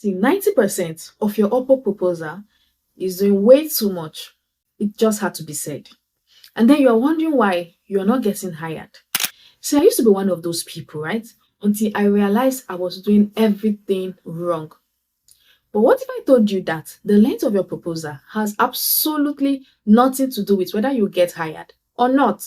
See, 90% of your Upwork proposal is doing way too much. It just had to be said. And then you are wondering why you're not getting hired. See, I used to be one of those people, right? Until I realized I was doing everything wrong. But what if I told you that the length of your proposal has absolutely nothing to do with whether you get hired or not?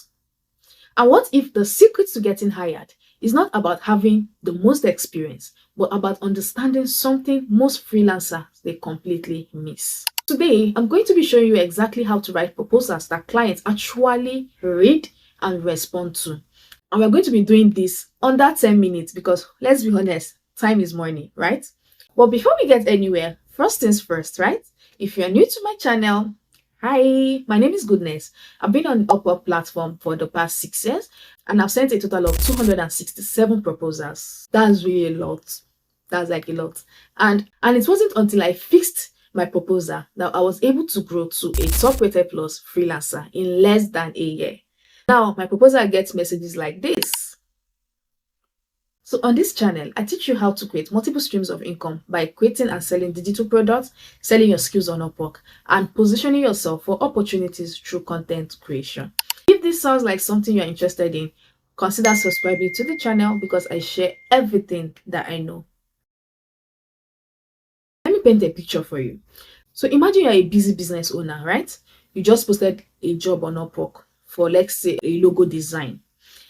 And what if the secret to getting hired is not about having the most experience, but about understanding something most freelancers they completely miss? Today, I'm going to be showing you exactly how to write proposals that clients actually read and respond to. And we're going to be doing this under 10 minutes because let's be honest, time is money, right? But before we get anywhere, first things first, right? If you're new to my channel, hi, my name is Goodness. I've been on the Upwork platform for the past 6 years and I've sent a total of 267 proposals. That's really a lot. That's like a lot. And it wasn't until I fixed my proposal that I was able to grow to a top rated plus freelancer in less than a year. Now, my proposal gets messages like this. So on this channel, I teach you how to create multiple streams of income by creating and selling digital products, selling your skills on Upwork, and positioning yourself for opportunities through content creation. If this sounds like something you're interested in, consider subscribing to the channel because I share everything that I know. Let me paint a picture for you. So imagine you're a busy business owner, right? You just posted a job on Upwork for, let's say, a logo design.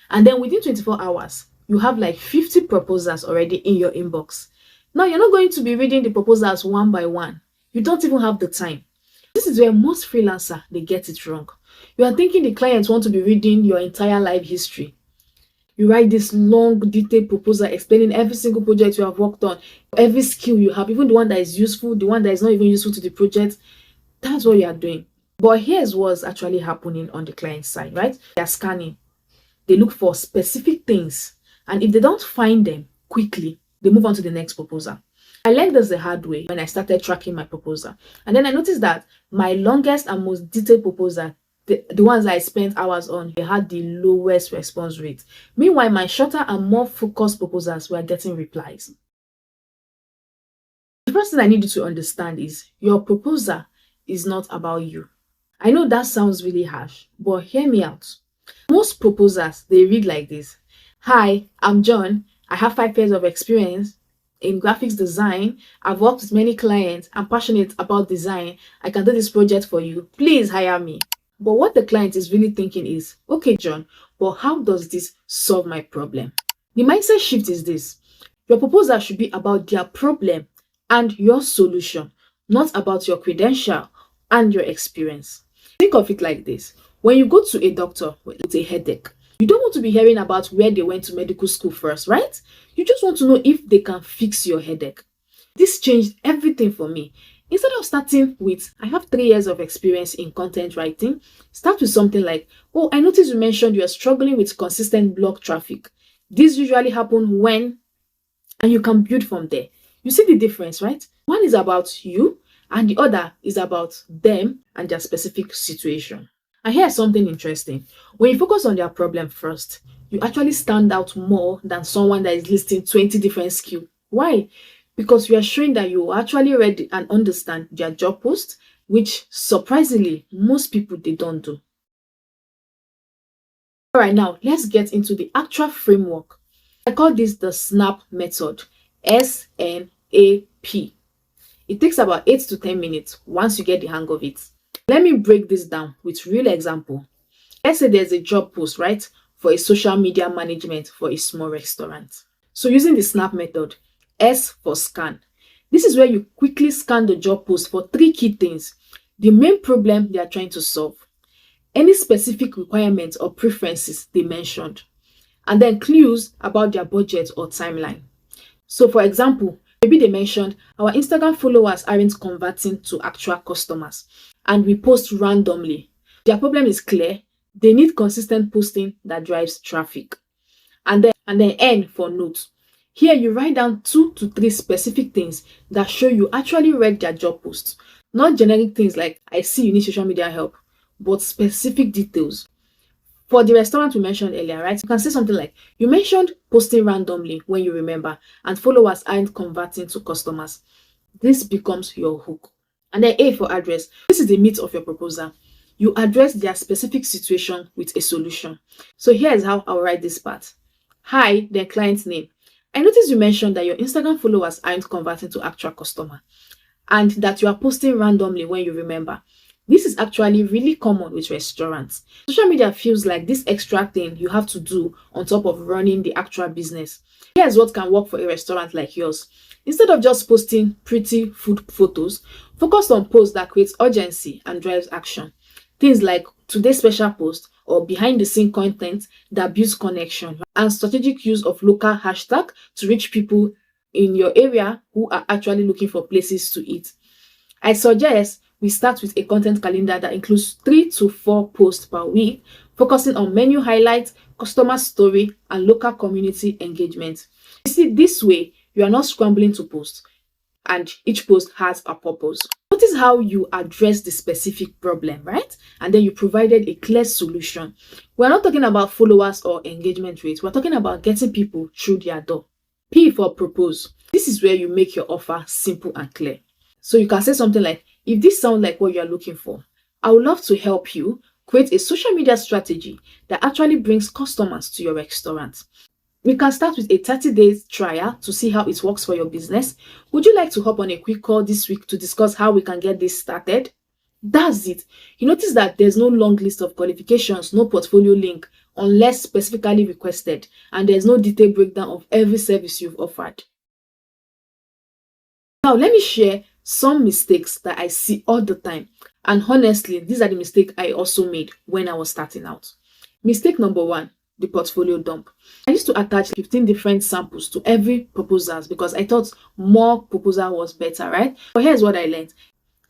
And then within 24 hours, you have like 50 proposals already in your inbox. Now, you're not going to be reading the proposals one by one. You don't even have the time. This is where most freelancers, they get it wrong. You are thinking the clients want to be reading your entire life history. You write this long, detailed proposal explaining every single project you have worked on, every skill you have, even the one that is useful, the one that is not even useful to the project. That's what you are doing. But here's what's actually happening on the client side, right? They are scanning. They look for specific things. And if they don't find them quickly, they move on to the next proposal. I learned this the hard way when I started tracking my proposal. And then I noticed that my longest and most detailed proposal, the ones I spent hours on, they had the lowest response rate. Meanwhile, my shorter and more focused proposals were getting replies. The first thing I need you to understand is your proposal is not about you. I know that sounds really harsh, but hear me out. Most proposals, they read like this. Hi, I'm John. I have 5 years of experience in graphics design. I've worked with many clients. I'm passionate about design. I can do this project for you. Please hire me. But what the client is really thinking is, okay, John, but how does this solve my problem? The mindset shift is this. Your proposal should be about their problem and your solution, not about your credential and your experience. Think of it like this. When you go to a doctor with a headache, you don't want to be hearing about where they went to medical school first, right? You just want to know if they can fix your headache. This changed everything for me. Instead of starting with, I have 3 years of experience in content writing, start with something like, oh, I noticed you mentioned you are struggling with consistent blog traffic. This usually happens when, and you can build from there. You see the difference, right? One is about you, and the other is about them and their specific situation. And here's something interesting. When you focus on their problem first, you actually stand out more than someone that is listing 20 different skills. Why? Because you are showing that you actually read and understand their job post, which surprisingly, most people, they don't do. All right, now let's get into the actual framework. I call this the SNAP method, SNAP. It takes about 8 to 10 minutes once you get the hang of it. Let me break this down with real example. Let's say there's a job post, right, for a social media management for a small restaurant. So using the SNAP method, S for scan. This is where you quickly scan the job post for 3 key things. The main problem they are trying to solve, any specific requirements or preferences they mentioned, and then clues about their budget or timeline. So for example, maybe they mentioned our Instagram followers aren't converting to actual customers and we post randomly. Their problem is clear. They need consistent posting that drives traffic. And then N for notes. Here you write down 2 to 3 specific things that show you actually read their job posts. Not generic things like I see you need social media help, but specific details. For the restaurant we mentioned earlier, right? You can say something like, you mentioned posting randomly when you remember, and followers aren't converting to customers. This becomes your hook. And then A for address. This is the meat of your proposal. You address their specific situation with a solution. So here's how I'll write this part. Hi, then client's name. I noticed you mentioned that your Instagram followers aren't converting to actual customer and that you are posting randomly when you remember. This is actually really common with restaurants. Social media feels like this extra thing you have to do on top of running the actual business. Here's what can work for a restaurant like yours. Instead of just posting pretty food photos, focus on posts that create urgency and drives action. Things like today's special post or behind the scene content that builds connection and strategic use of local hashtag to reach people in your area who are actually looking for places to eat. I suggest we start with a content calendar that includes 3 to 4 posts per week, focusing on menu highlights, customer story, and local community engagement. You see, this way, you are not scrambling to post, and each post has a purpose. Notice how you address the specific problem, right? And then you provided a clear solution. We're not talking about followers or engagement rates. We're talking about getting people through their door. P for propose. This is where you make your offer simple and clear. So you can say something like, if this sounds like what you're looking for, I would love to help you create a social media strategy that actually brings customers to your restaurant. We can start with a 30 days trial to see how it works for your business. Would you like to hop on a quick call this week to discuss how we can get this started? That's it. You notice that there's no long list of qualifications, no portfolio link unless specifically requested, and there's no detailed breakdown of every service you've offered. Now, let me share some mistakes that I see all the time. And honestly, these are the mistakes I also made when I was starting out. Mistake number 1, the portfolio dump. I used to attach 15 different samples to every proposals because I thought more proposal was better, right? But here's what I learned.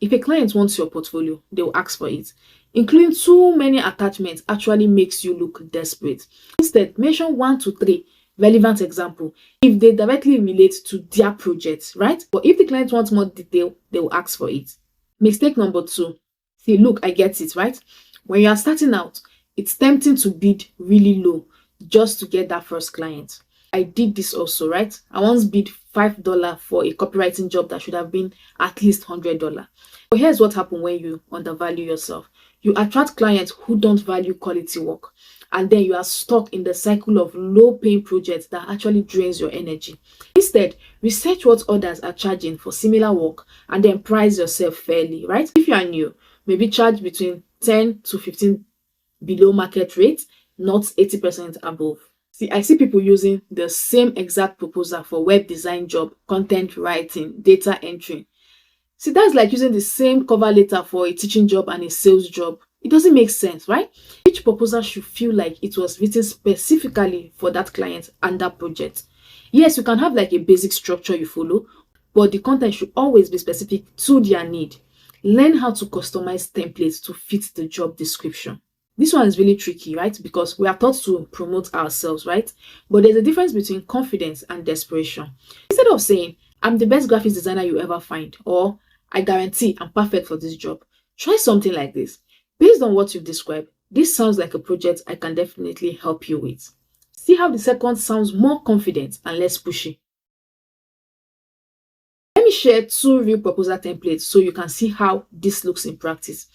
If a client wants your portfolio, they will ask for it. Including too many attachments actually makes you look desperate. Instead, mention 1 to 3 relevant example if they directly relate to their project, right? But if the client wants more detail, they will ask for it. Mistake number 2. See, look, I get it, right? When you are starting out, it's tempting to bid really low just to get that first client. I did this also, right? I once bid $5 for a copywriting job that should have been at least $100. But here's what happens when you undervalue yourself. You attract clients who don't value quality work, and then you are stuck in the cycle of low-paying projects that actually drains your energy. Instead, research what others are charging for similar work and then price yourself fairly, right? If you are new, maybe charge between 10 to 15 below market rate, not 80% above. See, I see people using the same exact proposal for web design job, content writing, data entry. See, that's like using the same cover letter for a teaching job and a sales job. It doesn't make sense, right? Each proposal should feel like it was written specifically for that client and that project. Yes, you can have like a basic structure you follow, but the content should always be specific to their need. Learn how to customize templates to fit the job description. This one is really tricky, right? Because we are taught to promote ourselves, right? But there's a difference between confidence and desperation. Instead of saying, I'm the best graphics designer you ever find, or I guarantee I'm perfect for this job, try something like this. Based on what you've described, this sounds like a project I can definitely help you with. See how the second sounds more confident and less pushy. Let me share 2 real proposal templates so you can see how this looks in practice.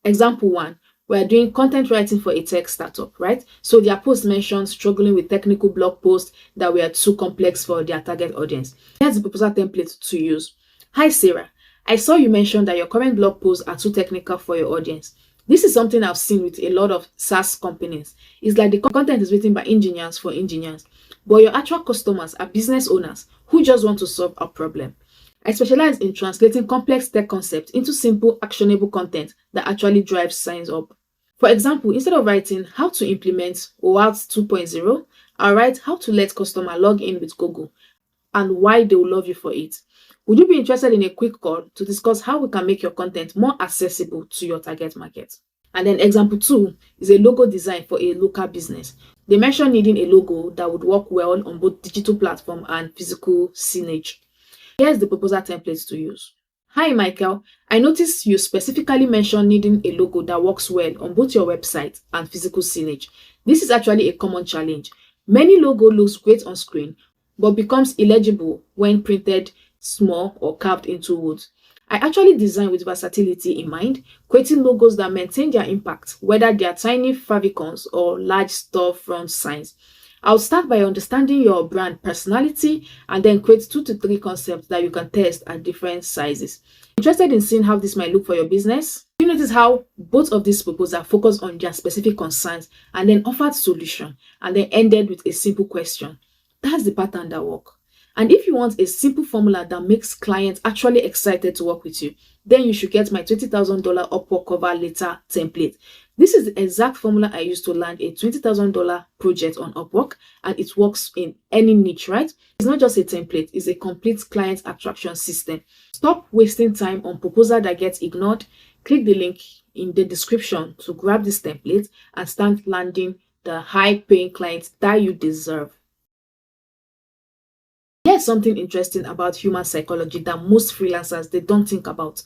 Example 1. We are doing content writing for a tech startup, right? So their post mentioned struggling with technical blog posts that were too complex for their target audience. Here's the proposal template to use. Hi Sarah, I saw you mentioned that your current blog posts are too technical for your audience. This is something I've seen with a lot of SaaS companies. It's like the content is written by engineers for engineers, but your actual customers are business owners who just want to solve a problem. I specialize in translating complex tech concepts into simple, actionable content that actually drives signs up. For example, instead of writing how to implement OAuth 2.0, I'll write how to let customer log in with Google and why they will love you for it. Would you be interested in a quick call to discuss how we can make your content more accessible to your target market? And then example 2 is a logo design for a local business. They mention needing a logo that would work well on both digital platform and physical signage. Here's the proposal templates to use. Hi Michael, I noticed you specifically mentioned needing a logo that works well on both your website and physical signage. This is actually a common challenge. Many logo looks great on screen, but becomes illegible when printed small, or carved into wood. I actually design with versatility in mind, creating logos that maintain their impact, whether they are tiny favicons or large storefront signs. I'll start by understanding your brand personality and then create 2 to 3 concepts that you can test at different sizes. Interested in seeing how this might look for your business? You notice how both of these proposals focus on their specific concerns and then offered solution and then ended with a simple question. That's the pattern that works. And if you want a simple formula that makes clients actually excited to work with you, then you should get my $20,000 Upwork cover letter template. This is the exact formula I used to land a $20,000 project on Upwork, and it works in any niche, right? It's not just a template, it's a complete client attraction system. Stop wasting time on proposal that gets ignored. Click the link in the description to grab this template and start landing the high-paying clients that you deserve. Here's something interesting about human psychology that most freelancers they don't think about.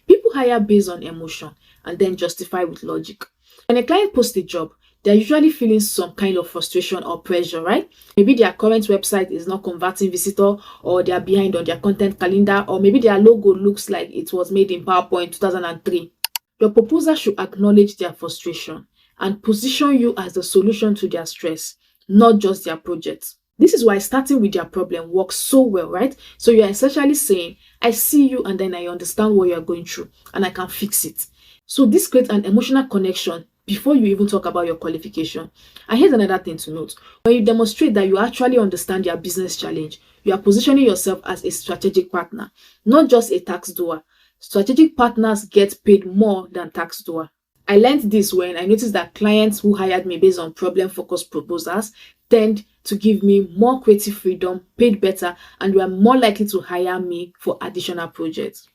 People hire based on emotion and then justify with logic. When a client posts a job, they're usually feeling some kind of frustration or pressure, right? Maybe their current website is not converting visitor, or they're behind on their content calendar, or maybe their logo looks like it was made in PowerPoint 2003. Your proposal should acknowledge their frustration and position you as the solution to their stress, not just their project. This is why starting with their problem works so well, right? So you're essentially saying, I see you and then I understand what you're going through and I can fix it. So this creates an emotional connection before you even talk about your qualification. And here's another thing to note. When you demonstrate that you actually understand your business challenge, you are positioning yourself as a strategic partner, not just a tax doer. Strategic partners get paid more than tax doer. I learned this when I noticed that clients who hired me based on problem-focused proposals tend to give me more creative freedom, paid better, and were more likely to hire me for additional projects.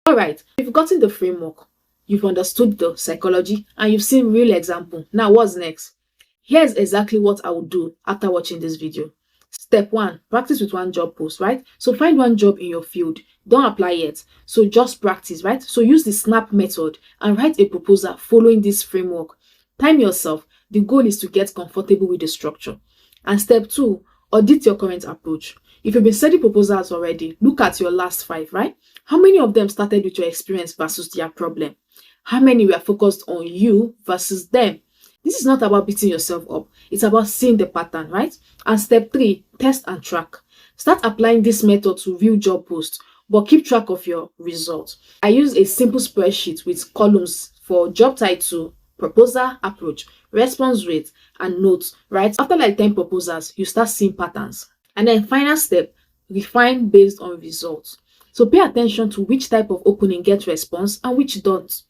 Alright, you've gotten the framework, you've understood the psychology, and you've seen real example. Now what's next? Here's exactly what I would do after watching this video. Step 1, practice with one job post, right? So find one job in your field. Don't apply yet. So just practice, right? So use the SNAP method and write a proposal following this framework. Time yourself. The goal is to get comfortable with the structure. And step 2, audit your current approach. If you've been sending proposals already, look at your last 5, right? How many of them started with your experience versus their problem? How many were focused on you versus them? This is not about beating yourself up. It's about seeing the pattern, right? And step 3, test and track. Start applying this method to real job posts, but keep track of your results. I use a simple spreadsheet with columns for job title, proposal approach, response rate, and notes, right? After like 10 proposals, you start seeing patterns. And then final step, refine based on results. So pay attention to which type of opening gets response and which don't.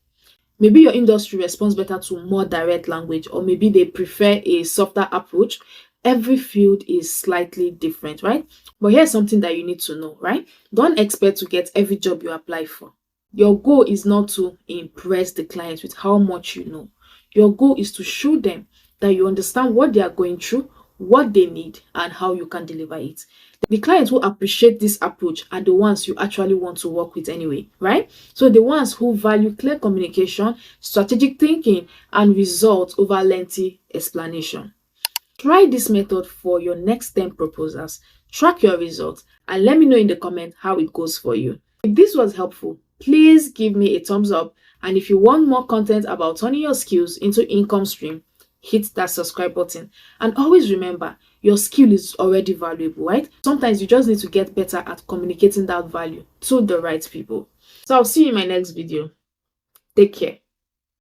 Maybe your industry responds better to more direct language, or maybe they prefer a softer approach. Every field is slightly different, right? But here's something that you need to know, right? Don't expect to get every job you apply for. Your goal is not to impress the client with how much you know. Your goal is to show them that you understand what they are going through, what they need, and how you can deliver it. The clients who appreciate this approach are the ones you actually want to work with anyway, right? So the ones who value clear communication, strategic thinking, and results over lengthy explanation. Try this method for your next 10 proposals. Track your results and let me know in the comment how it goes for you. If this was helpful, please give me a thumbs up. And if you want more content about turning your skills into income stream, hit that subscribe button. And always remember, your skill is already valuable, right? Sometimes you just need to get better at communicating that value to the right people. So I'll see you in my next video. Take care.